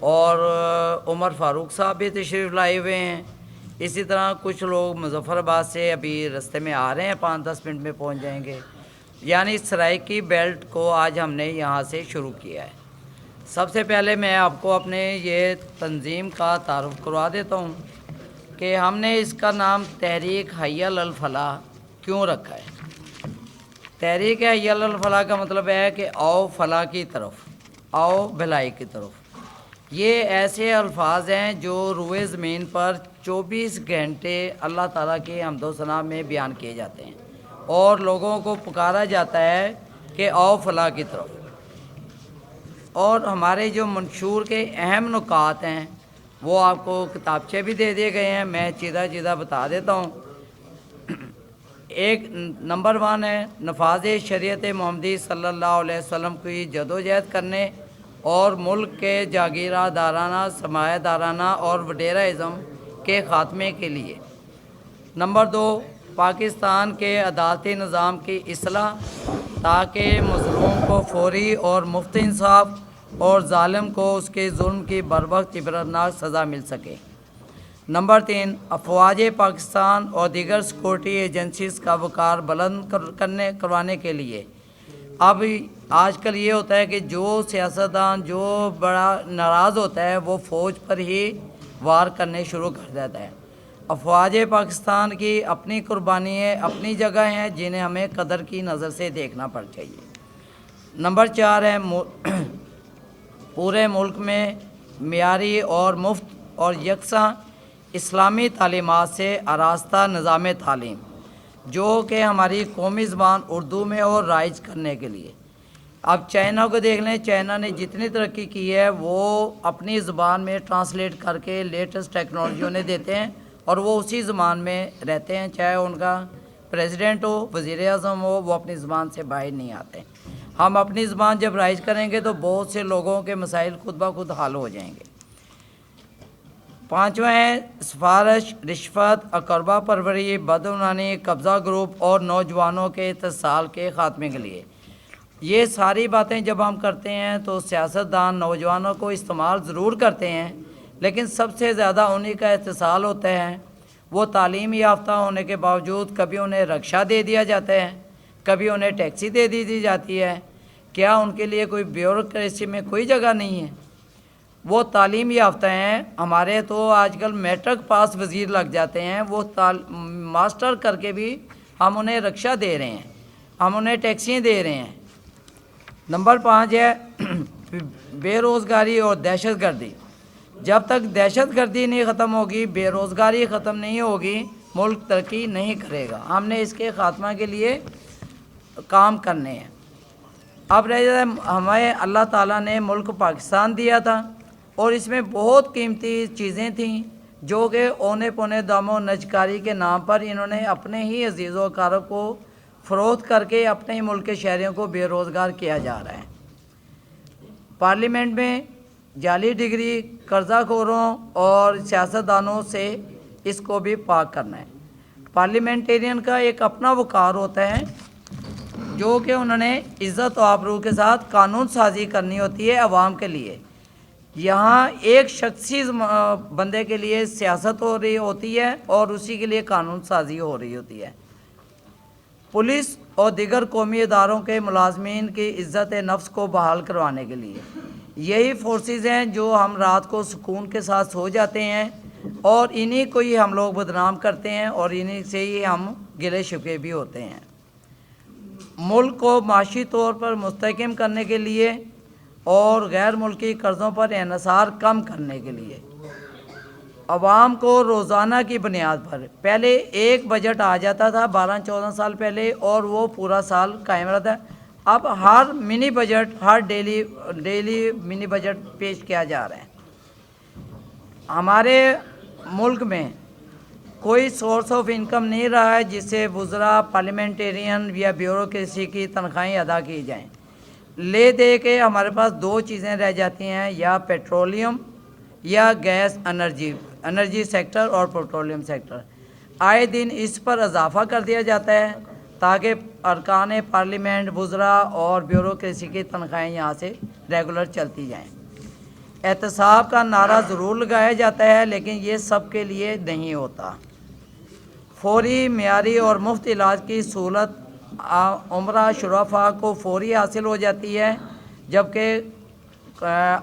اور عمر فاروق صاحب بھی تشریف لائے ہوئے ہیں. اسی طرح کچھ لوگ مظفر آباد سے ابھی رستے میں آ رہے ہیں, 5-10 منٹ میں پہنچ جائیں گے. یعنی سرائکی بیلٹ کو آج ہم نے یہاں سے شروع کیا ہے. سب سے پہلے میں آپ کو اپنے یہ تنظیم کا تعارف کروا دیتا ہوں کہ ہم نے اس کا نام تحریک حی علی الفلاح کیوں رکھا ہے. تحریک حی علی الفلاح کا مطلب ہے کہ آؤ فلاح کی طرف, آؤ بھلائی کی طرف. یہ ایسے الفاظ ہیں جو روئے زمین پر 24 گھنٹے اللہ تعالیٰ کے حمد و ثنا میں بیان کیے جاتے ہیں اور لوگوں کو پکارا جاتا ہے کہ آؤ فلاح کی طرف. اور ہمارے جو منشور کے اہم نکات ہیں وہ آپ کو کتابچے بھی دے دیے گئے ہیں, میں چیدہ بتا دیتا ہوں. ایک نمبر 1 ہے نفاذ شریعت محمدی صلی اللہ علیہ وسلم کی جدوجہد کرنے اور ملک کے جاگیرہ دارانہ, سرمایہ دارانہ اور وڈیرہ ازم کے خاتمے کے لیے. نمبر 2 پاکستان کے عدالتی نظام کی اصلاح تاکہ مظلوم کو فوری اور مفت انصاف اور ظالم کو اس کے ظلم کی بروقت عبرتناک سزا مل سکے. نمبر 3 افواج پاکستان اور دیگر سیکورٹی ایجنسیز کا وقار بلند کروانے کے لیے. اب آج کل یہ ہوتا ہے کہ جو سیاستدان جو بڑا ناراض ہوتا ہے وہ فوج پر ہی وار کرنے شروع کر دیتا ہے. افواج پاکستان کی اپنی قربانیاں اپنی جگہ ہیں جنہیں ہمیں قدر کی نظر سے دیکھنا پڑ چاہیے. نمبر 4 ہے پورے ملک میں معیاری اور مفت اور یکساں اسلامی تعلیمات سے آراستہ نظام تعلیم جو کہ ہماری قومی زبان اردو میں اور رائج کرنے کے لیے. اب چائنا کو دیکھ لیں, چائنا نے جتنی ترقی کی ہے وہ اپنی زبان میں ٹرانسلیٹ کر کے لیٹسٹ ٹیکنالوجیوں نے دیتے ہیں اور وہ اسی زبان میں رہتے ہیں, چاہے ان کا پریزیڈنٹ ہو, وزیر اعظم ہو, وہ اپنی زبان سے باہر نہیں آتے. ہم اپنی زبان جب رائج کریں گے تو بہت سے لوگوں کے مسائل خود بخود حل ہو جائیں گے. 5واں ہے سفارش, رشوت, اقربا پروری, بدعنوانی, قبضہ گروپ اور نوجوانوں کے اتصال کے خاتمے کے لیے. یہ ساری باتیں جب ہم کرتے ہیں تو سیاستدان نوجوانوں کو استعمال ضرور کرتے ہیں, لیکن سب سے زیادہ انہی کا اتصال ہوتا ہے. وہ تعلیم یافتہ ہونے کے باوجود کبھی انہیں رکشہ دے دیا جاتا ہے, کبھی انہیں ٹیکسی دے دی جاتی ہے. کیا ان کے لیے کوئی بیوروکریسی میں کوئی جگہ نہیں ہے؟ وہ تعلیم یافتہ ہیں. ہمارے تو آج کل میٹرک پاس وزیر لگ جاتے ہیں, وہ ماسٹر کر کے بھی ہم انہیں رکشہ دے رہے ہیں, ہم انہیں ٹیکسیاں دے رہے ہیں. نمبر 5 ہے بے روزگاری اور دہشت گردی. جب تک دہشت گردی نہیں ختم ہوگی, بے روزگاری ختم نہیں ہوگی, ملک ترقی نہیں کرے گا. ہم نے اس کے خاتمہ کے لیے کام کرنے ہیں. اب رہ جاتا ہے ہمیں اللہ تعالیٰ نے ملک پاکستان دیا تھا اور اس میں بہت قیمتی چیزیں تھیں جو کہ اونے پونے دام و نجکاری کے نام پر انہوں نے اپنے ہی عزیز و اقارب کو فروخت کر کے اپنے ہی ملک کے شہریوں کو بے روزگار کیا جا رہا ہے. پارلیمنٹ میں جعلی ڈگری, قرضہ خوروں اور سیاستدانوں سے اس کو بھی پاک کرنا ہے. پارلیمنٹیرین کا ایک اپنا وقار ہوتا ہے جو کہ انہوں نے عزت و آبرو کے ساتھ قانون سازی کرنی ہوتی ہے عوام کے لیے. یہاں ایک شخصی بندے کے لیے سیاست ہو رہی ہوتی ہے اور اسی کے لیے قانون سازی ہو رہی ہوتی ہے. پولیس اور دیگر قومی اداروں کے ملازمین کی عزت نفس کو بحال کروانے کے لیے یہی فورسز ہیں جو ہم رات کو سکون کے ساتھ سو جاتے ہیں اور انہی کو ہی ہم لوگ بدنام کرتے ہیں اور انہی سے ہی ہم گلے شکوے بھی ہوتے ہیں. ملک کو معاشی طور پر مستحکم کرنے کے لیے اور غیر ملکی قرضوں پر انحصار کم کرنے کے لیے عوام کو روزانہ کی بنیاد پر پہلے ایک بجٹ آ جاتا تھا 12-14 سال پہلے اور وہ پورا سال قائم رہتا ہے. اب ہر منی بجٹ, ہر ڈیلی منی بجٹ پیش کیا جا رہا ہے. ہمارے ملک میں کوئی سورس آف انکم نہیں رہا ہے جس سے وزراء, پارلیمنٹیرین یا بیوروکریسی کی تنخواہیں ادا کی جائیں. لے دے کے ہمارے پاس 2 چیزیں رہ جاتی ہیں, یا پیٹرولیم یا گیس, انرجی سیکٹر اور پیٹرولیم سیکٹر. آئے دن اس پر اضافہ کر دیا جاتا ہے تاکہ ارکان پارلیمنٹ, وزراء اور بیوروکریسی کی تنخواہیں یہاں سے ریگولر چلتی جائیں. احتساب کا نعرہ ضرور لگایا جاتا ہے، لیکن یہ سب کے لیے نہیں ہوتا۔ فوری، معیاری اور مفت علاج کی سہولت عمرہ شرفا کو فوری حاصل ہو جاتی ہے، جبکہ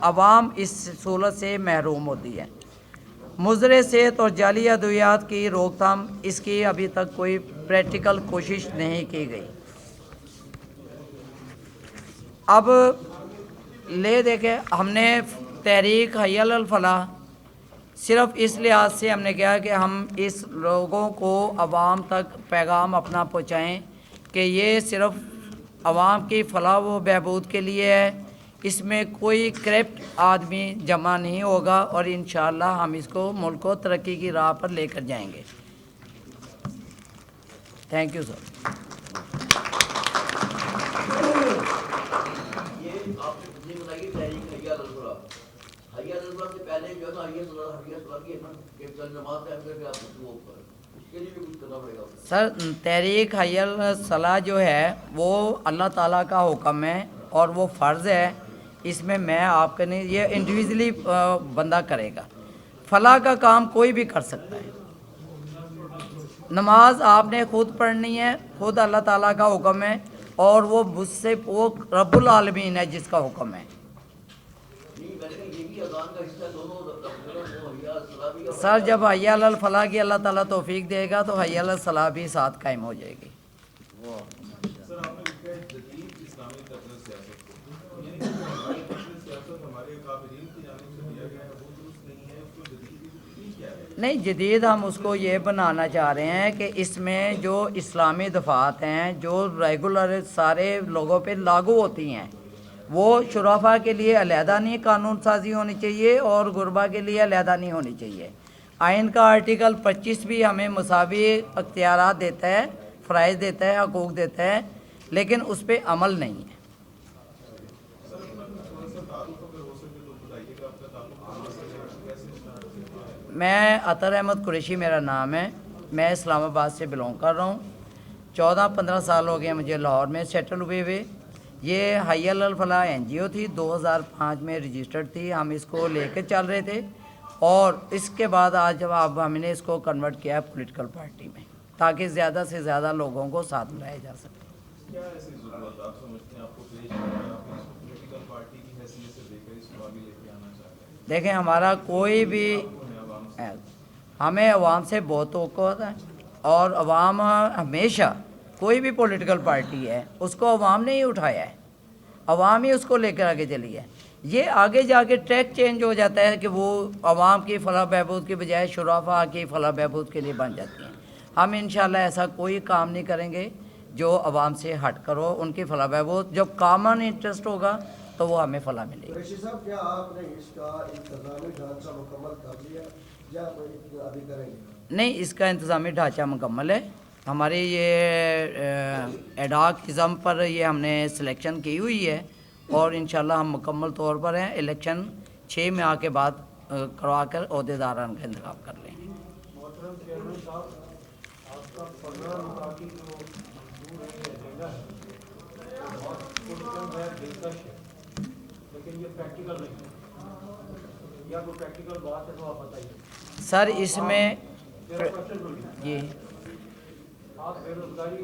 عوام اس سہولت سے محروم ہوتی ہے۔ مضر صحت اور جعلی ادویات کی روک تھام، اس کی ابھی تک کوئی پریکٹیکل کوشش نہیں کی گئی۔ اب دیکھیں، ہم نے تحریک حی علی الفلاح صرف اس لحاظ سے ہم نے کہا کہ ہم اس لوگوں کو عوام تک پیغام اپنا پہنچائیں کہ یہ صرف عوام کی فلاح و بہبود کے لیے ہے، اس میں کوئی کرپٹ آدمی جمع نہیں ہوگا، اور انشاءاللہ ہم اس کو ملک کو ترقی کی راہ پر لے کر جائیں گے۔ Thank you sir. سر، تحریک حی علی الصلاح جو ہے وہ اللہ تعالیٰ کا حکم ہے اور وہ فرض ہے، اس میں آپ کا نہیں، یہ انڈیویژلی بندہ کرے گا۔ فلاح کا کام کوئی بھی کر سکتا ہے۔ نماز آپ نے خود پڑھنی ہے، خود اللہ تعالیٰ کا حکم ہے، اور وہ مجھ سے وہ رب العالمین ہے جس کا حکم ہے۔ سر، جب حی علی الفلاح کی اللہ تعالیٰ توفیق دے گا تو حی علی الصلاح بھی ساتھ قائم ہو جائے گی۔ نہیں، جدید ہم اس کو یہ بنانا چاہ رہے ہیں کہ اس میں جو اسلامی دفعات ہیں جو ریگولر سارے لوگوں پہ لاگو ہوتی ہیں، وہ شرفا کے لیے علیحدہ نہیں قانون سازی ہونی چاہیے اور غربا کے لیے علیحدہ نہیں ہونی چاہیے۔ آئین کا آرٹیکل 25 بھی ہمیں مساوی اختیارات دیتا ہے، فرائض دیتا ہے، حقوق دیتا ہے، لیکن اس پہ عمل نہیں ہے۔ میں عطر احمد قریشی میرا نام ہے، میں اسلام آباد سے بلونگ کر رہا ہوں۔ 14-15 سال ہو گئے مجھے لاہور میں سیٹل ہوئے۔ یہ حی علی الفلاح NGO تھی، 2005 میں رجسٹرڈ تھی، ہم اس کو لے کے چل رہے تھے، اور اس کے بعد آج جب اب ہم نے اس کو کنورٹ کیا ہے پولیٹیکل پارٹی میں، تاکہ زیادہ سے زیادہ لوگوں کو ساتھ لایا جا سکے۔ کیا ایسی ضرورت آپ سمجھتے ہیں آپ کو پیش کرنا ہے، آپ اس پولیٹیکل پارٹی کی حیثیت سے لے کر اس کو آگے لے کے آنا چاہتے ہیں؟ دیکھیں، ہمارا کوئی بھی، ہمیں عوام سے بہت توقع ہوتا ہے، اور عوام ہمیشہ، کوئی بھی پولیٹیکل پارٹی ہے اس کو عوام نے ہی اٹھایا ہے، عوام ہی اس کو لے کر آگے چلی ہے۔ یہ آگے جا کے ٹریک چینج ہو جاتا ہے کہ وہ عوام کی فلاح بہبود کی بجائے شرفا کی فلاح بہبود کے لیے بن جاتی ہیں۔ ہم انشاءاللہ ایسا کوئی کام نہیں کریں گے جو عوام سے ہٹ کرو ان کی فلاح بہبود، جب کامن انٹرسٹ ہوگا تو وہ ہمیں فلاح ملے گی۔ قریشی صاحب، کیا آپ نے اس کا انتظامی ڈھانچہ مکمل کر لیا یا ابھی کریں گے؟ نہیں، اس کا انتظامی ڈھانچہ مکمل ہے۔ ہماری یہ ایڈاکزم پر یہ ہم نے سلیکشن کی ہوئی ہے، اور انشاءاللہ ہم مکمل طور پر ہیں، الیکشن 6 ماہ کے بعد کروا کر عہدیداران کا انتخاب کر لیں گے۔ محترم چیئرمین صاحب، آپ کا 15 مقامی جو منظور ہے ایجنڈا ہے، بہت پولیٹیکل ہے، دلکش ہے، لیکن یہ پریکٹیکل نہیں ہے، یا کوئی پریکٹیکل بات ہے تو آپ بتائیے۔ سر، اس میں جی، آپ بے روزگاری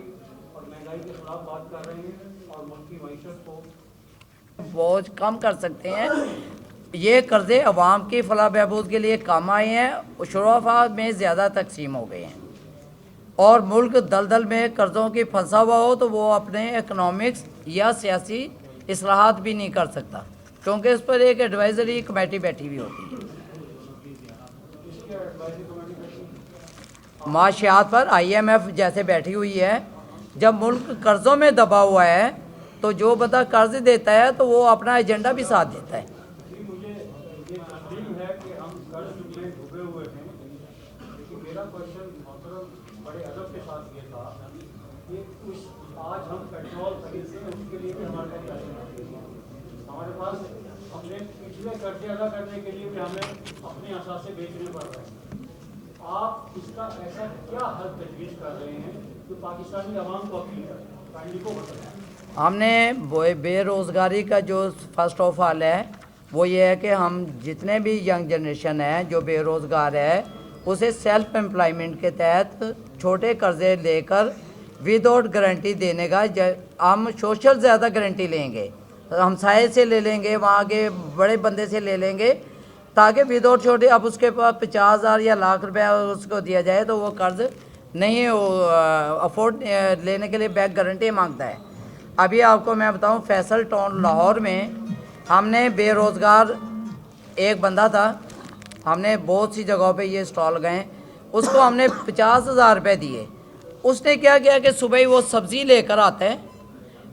اور مہنگائی کے خلاف بات کر رہے ہیں اور ملک کی معیشت کو بوجھ کم کر سکتے ہیں۔ یہ قرضے عوام کی فلاح بہبود کے لیے کام آئے ہیں، شرفا میں زیادہ تقسیم ہو گئے ہیں، اور ملک دلدل میں قرضوں کی پھنسا ہوا ہو تو وہ اپنے اکنامکس یا سیاسی اصلاحات بھی نہیں کر سکتا، کیونکہ اس پر ایک ایڈوائزری کمیٹی بیٹھی ہوئی ہوتی ہے۔ معاشیات پر IMF جیسے بیٹھی ہوئی ہے۔ جب ملک قرضوں میں دبا ہوا ہے تو جو بندہ قرض دیتا ہے تو وہ اپنا ایجنڈا بھی ساتھ دیتا ہے۔ مجھے یہ تسلیم ہے کہ ہم قرض میں ڈوبے ہوئے ہیں، لیکن میرا کوشچن محترم بڑے ادب کے ساتھ یہ تھا کہ آج ہم پیٹرول خریدتے ہیں، اس کے لیے بھی ہمارے پاس پیسے نہیں ہیں، ہمارے پاس اپنے پچھلے قرضے ادا کرنے کے لیے بھی ہمیں اپنے اثاثے بیچنے پڑ رہے ہیں۔ آپ اس کا ایسا کیا حل تجویز کر رہے ہیں جو پاکستانی عوام کو اپیل کریں؟ کائنڈلی کو بتائیں۔ ہم نے بے روزگاری کا جو فرسٹ آف آل ہے، وہ یہ ہے کہ ہم جتنے بھی ینگ جنریشن ہے جو بے روزگار ہے اسے سیلف امپلائمنٹ کے تحت چھوٹے قرضے لے کر وداؤٹ گارنٹی دینے کا ہم سوشل زیادہ گارنٹی لیں گے، ہمسائے سے لے لیں گے، وہاں کے بڑے بندے سے لے لیں گے تاکہ وداؤٹ چھوٹے اب اس کے پاس 50,000 یا لاکھ روپے اس کو دیا جائے تو وہ قرض نہیں افورڈ لینے کے لیے بینک گارنٹی مانگتا ہے۔ ابھی آپ کو میں بتاؤں فیصل ٹاؤن لاہور میں ہم نے بے روزگار ایک بندہ تھا، ہم نے بہت سی جگہوں پہ یہ اسٹال گئے، اس کو ہم نے 50,000 روپے دیے۔ اس نے کیا کیا کہ صبح ہی وہ سبزی لے کر آتا ہے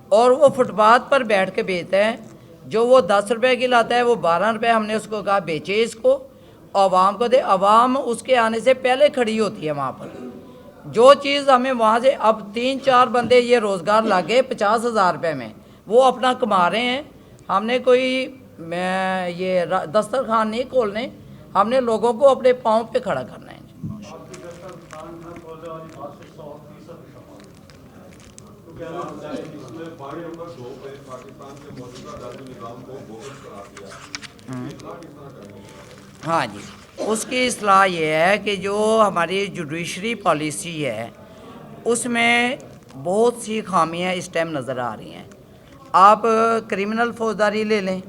اور وہ فٹ پاتھ پر بیٹھ کے بیچتا ہے، جو وہ 10 روپے کی لاتا ہے وہ 12 روپے ہم نے اس کو کہا بیچے اس کو، عوام کو دے۔ عوام اس کے آنے سے پہلے کھڑی ہوتی ہے وہاں پر، جو چیز ہمیں وہاں سے اب 3-4 بندے یہ روزگار لاگے 50,000 روپے میں وہ اپنا کما رہے ہیں۔ ہم نے کوئی یہ دسترخوان نہیں کھولنے، ہم نے لوگوں کو اپنے پاؤں پہ کھڑا کرنا ہے۔ ہاں جی، اس کی اصلاح یہ ہے کہ جو ہماری جوڈیشری پالیسی ہے اس میں بہت سی خامیاں اس ٹائم نظر آ رہی ہیں۔ آپ کرمنل فوجداری لے لیں،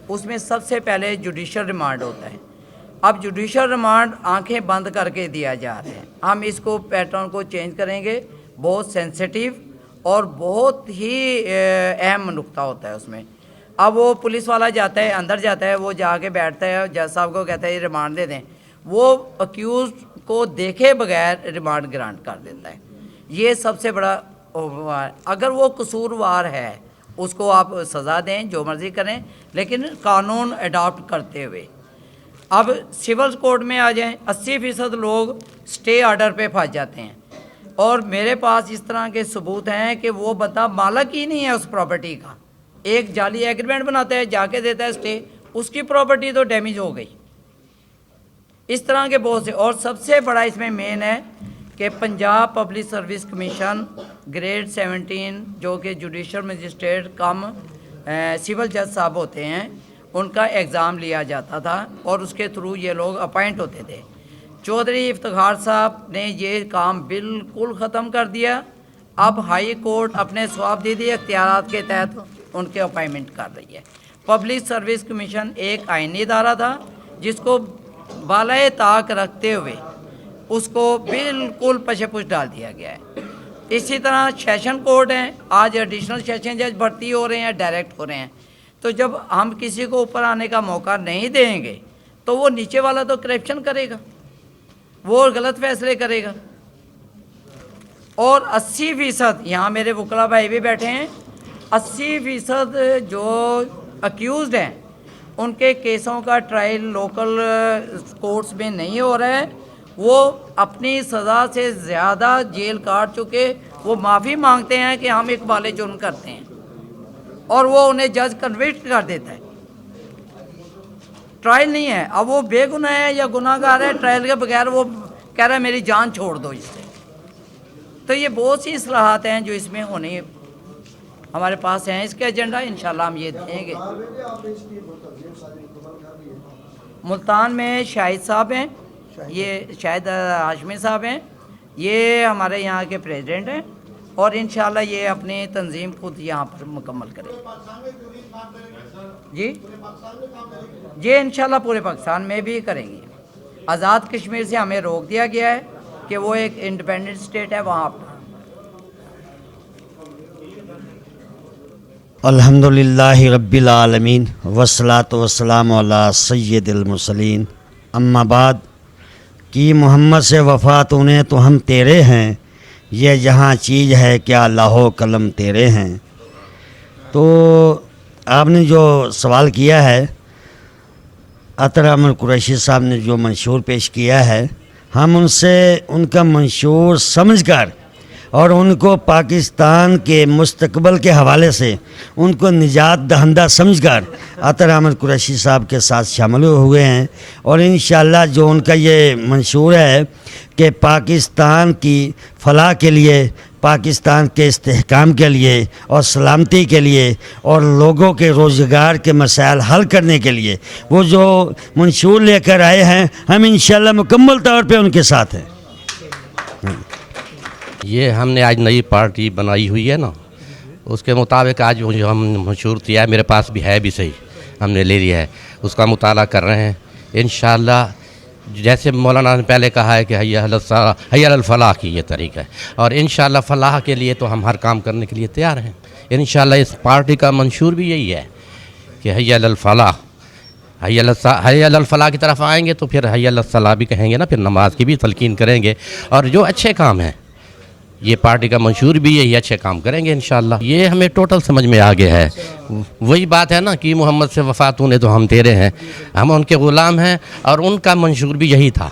اس میں سب سے پہلے جوڈیشل ریمانڈ ہوتا ہے۔ اب جوڈیشل ریمانڈ آنکھیں بند کر کے دیا جا رہا ہے، ہم اس کو پیٹرن کو چینج کریں گے، بہت سینسیٹیو اور بہت ہی اہم نقطہ ہوتا ہے اس میں۔ اب وہ پولیس والا جاتا ہے، اندر جاتا ہے، وہ جا کے بیٹھتا ہے، جج صاحب کو کہتا ہے یہ ریمانڈ دے دیں، وہ اکیوزڈ کو دیکھے بغیر ریمانڈ گرانٹ کر دیتا ہے۔ یہ سب سے بڑا اگر وہ قصوروار ہے اس کو آپ سزا دیں، جو مرضی کریں، لیکن قانون اڈاپٹ کرتے ہوئے۔ اب سول کورٹ میں آ جائیں، 80% لوگ سٹے آرڈر پہ پھنس جاتے ہیں، اور میرے پاس اس طرح کے ثبوت ہیں کہ وہ بندہ مالک ہی نہیں ہے اس پراپرٹی کا، ایک جعلی ایگریمنٹ بناتا ہے، جا کے دیتا ہے سٹے، اس کی پراپرٹی تو ڈیمیج ہو گئی۔ اس طرح کے بہت سے، اور سب سے بڑا اس میں مین ہے کہ Punjab public service commission grade 17 جو کہ جوڈیشل مجسٹریٹ کم سول جج صاحب ہوتے ہیں، ان کا ایگزام لیا جاتا تھا اور اس کے تھرو یہ لوگ اپائنٹ ہوتے تھے۔ چودھری افتخار صاحب نے یہ کام بالکل ختم کر دیا، اب ہائی کورٹ اپنے ثوابدیدی اختیارات کے تحت ان کے اپائنٹمنٹ کر رہی ہے۔ پبلک سروس کمیشن ایک آئینی ادارہ تھا جس کو بالائے طاق رکھتے ہوئے اس کو بالکل پشے پش ڈال دیا گیا ہے۔ اسی طرح سیشن کورٹ ہیں، آج ایڈیشنل سیشن جج بھرتی ہو رہے ہیں، ڈائریکٹ ہو رہے ہیں، تو جب ہم کسی کو اوپر آنے کا موقع نہیں دیں گے تو وہ نیچے والا تو کرپشن کرے گا، وہ غلط فیصلے کرے گا۔ اور 80% یہاں میرے وکلا بھائی بھی بیٹھے ہیں، 80% جو اکیوزڈ ہیں ان کے کیسوں کا ٹرائل لوکل کورٹس میں نہیں ہو رہا ہے، وہ اپنی سزا سے زیادہ جیل کاٹ چکے، وہ معافی مانگتے ہیں کہ ہم اقبال جرم کرتے ہیں، اور وہ انہیں جج کنوکٹ کر دیتا ہے۔ ٹرائل نہیں ہے، اب وہ بے گناہ ہے یا گناہ گار ہے، ٹرائل کے بغیر وہ کہہ رہا ہے میری جان چھوڑ دو اس سے۔ تو یہ بہت سی اصلاحات ہیں جو اس میں ہونے ہمارے پاس ہیں، اس کے ایجنڈا انشاءاللہ ہم یہ دیں گے۔ ملتان میں شاہد صاحب ہیں، یہ شاہد ہاشمی صاحب ہیں، یہ ہمارے یہاں کے پریزیڈنٹ ہیں، اور انشاءاللہ یہ اپنی تنظیم خود یہاں پر مکمل کریں گے۔ جی انشاءاللہ پورے پاکستان میں بھی کریں گے۔ آزاد کشمیر سے ہمیں روک دیا گیا ہے کہ وہ ایک انڈیپینڈنٹ اسٹیٹ ہے، وہاں پر الحمدللہ رب العالمین والصلاۃ والسلام علی سید المرسلین، اما بعد کہ محمد سے وفات انہیں تو ہم تیرے ہیں، یہ جہاں چیز ہے کیا لاہو قلم تیرے ہیں۔ تو آپ نے جو سوال کیا ہے، عطر احمد قریشی صاحب نے جو منشور پیش کیا ہے، ہم ان سے ان کا منشور سمجھ کر اور ان کو پاکستان کے مستقبل کے حوالے سے ان کو نجات دہندہ سمجھ کر عطر احمد قریشی صاحب کے ساتھ شامل ہوئے ہیں، اور انشاءاللہ جو ان کا یہ منشور ہے کہ پاکستان کی فلاح کے لیے پاکستان کے استحکام کے لیے اور سلامتی کے لیے اور لوگوں کے روزگار کے مسائل حل کرنے کے لیے وہ جو منشور لے کر آئے ہیں، ہم انشاءاللہ مکمل طور پہ ان کے ساتھ ہیں۔ یہ ہم نے آج نئی پارٹی بنائی ہوئی ہے نا، اس کے مطابق آج جو ہم منشور کیا ہے، میرے پاس بھی ہے بھی صحیح، ہم نے لے لیا ہے، اس کا مطالعہ کر رہے ہیں انشاءاللہ۔ جیسے مولانا نے پہلے کہا ہے کہ حی علی الفلاح کی یہ طریقہ ہے، اور انشاءاللہ فلاح کے لیے تو ہم ہر کام کرنے کے لیے تیار ہیں انشاءاللہ۔ اس پارٹی کا منشور بھی یہی ہے کہ حی علی الفلاح، حی علی الفلاح کی طرف آئیں گے تو پھر حی علی الصلاح بھی کہیں گے نا، پھر نماز کی بھی تلقین کریں گے، اور جو اچھے کام ہیں یہ پارٹی کا منشور بھی یہی اچھے کام کریں گے انشاءاللہ۔ یہ ہمیں ٹوٹل سمجھ میں آ گیا ہے، وہی بات ہے نا کہ محمد سے وفا تو نے تو ہم تیرے ہیں، ہم ان کے غلام ہیں، اور ان کا منشور بھی یہی تھا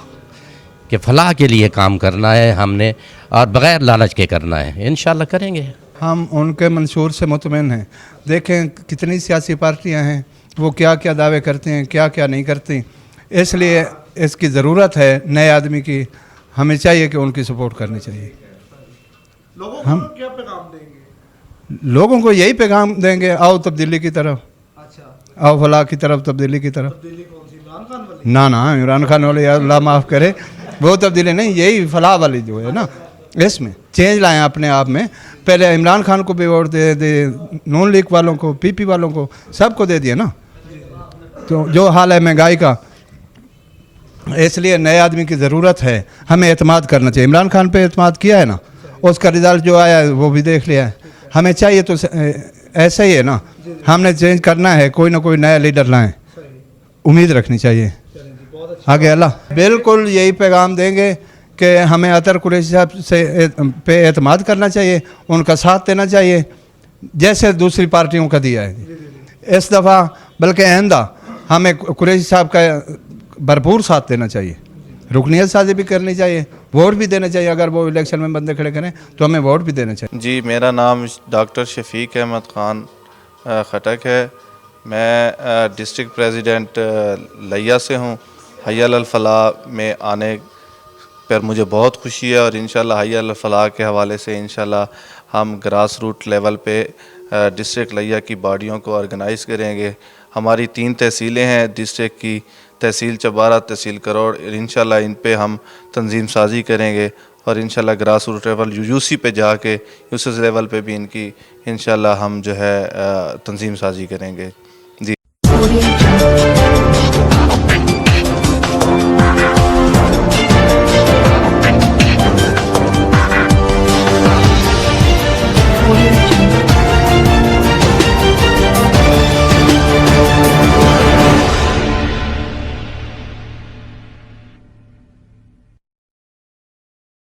کہ فلاح کے لیے کام کرنا ہے ہم نے، اور بغیر لالچ کے کرنا ہے، انشاءاللہ کریں گے۔ ہم ان کے منشور سے مطمئن ہیں۔ دیکھیں کتنی سیاسی پارٹیاں ہیں، وہ کیا کیا دعوے کرتے ہیں، کیا کیا نہیں کرتی، اس لیے اس کی ضرورت ہے نئے آدمی کی، ہمیں چاہیے کہ ان کی سپورٹ کرنی چاہیے۔ ہم کیا پیغام دیں گے؟ لوگوں کو یہی پیغام دیں گے، آؤ تبدیلی کی طرف، آؤ فلاح کی طرف، تبدیلی کی طرف۔ نہ عمران خان والے اللہ معاف کرے، وہ تبدیلی نہیں، یہی فلاح والی جو ہے نا، اس میں چینج لائیں اپنے آپ میں۔ پہلے عمران خان کو بھی ووٹ دے نون لیگ والوں کو، پی پی والوں کو، سب کو دے دیا نا، تو جو حال ہے مہنگائی کا، اس لیے نئے آدمی کی ضرورت ہے، ہمیں اعتماد کرنا چاہیے۔ عمران خان پہ اعتماد کیا ہے نا، اس کا رزلٹ جو آیا ہے وہ بھی دیکھ لیا ہے، ہمیں چاہیے تو ایسا ہی ہے نا، ہم نے چینج کرنا ہے، کوئی نہ کوئی نیا لیڈر لائیں، امید رکھنی چاہیے آگے اللہ۔ بالکل یہی پیغام دیں گے کہ ہمیں اطہر قریشی صاحب سے پہ اعتماد کرنا چاہیے، ان کا ساتھ دینا چاہیے جیسے دوسری پارٹیوں کا دیا ہے اس دفعہ، بلکہ آئندہ ہمیں قریشی صاحب کا بھرپور ساتھ دینا چاہیے، رکنیت سازی بھی کرنی چاہیے، ووٹ بھی دینا چاہیے، اگر وہ الیکشن میں بندے کھڑے کریں تو ہمیں ووٹ بھی دینا چاہیے۔ جی، میرا نام ڈاکٹر شفیق احمد خان خٹک ہے، میں ڈسٹرکٹ پریزیڈنٹ لیا سے ہوں۔ حی علی الفلاح میں آنے پر مجھے بہت خوشی ہے، اور انشاءاللہ حی علی الفلاح کے حوالے سے انشاءاللہ ہم گراس روٹ لیول پہ ڈسٹرکٹ لیا کی باڈیوں کو آرگنائز کریں گے۔ ہماری 3 تحصیلیں ہیں ڈسٹرکٹ کی، تحصیل چبارہ، تحصیل کروڑ، انشاءاللہ ان پہ ہم تنظیم سازی کریں گے، اور انشاءاللہ گراس روٹ لیول یو سی پہ جا کے یوسز لیول پہ بھی ان کی انشاءاللہ ہم جو ہے تنظیم سازی کریں گے۔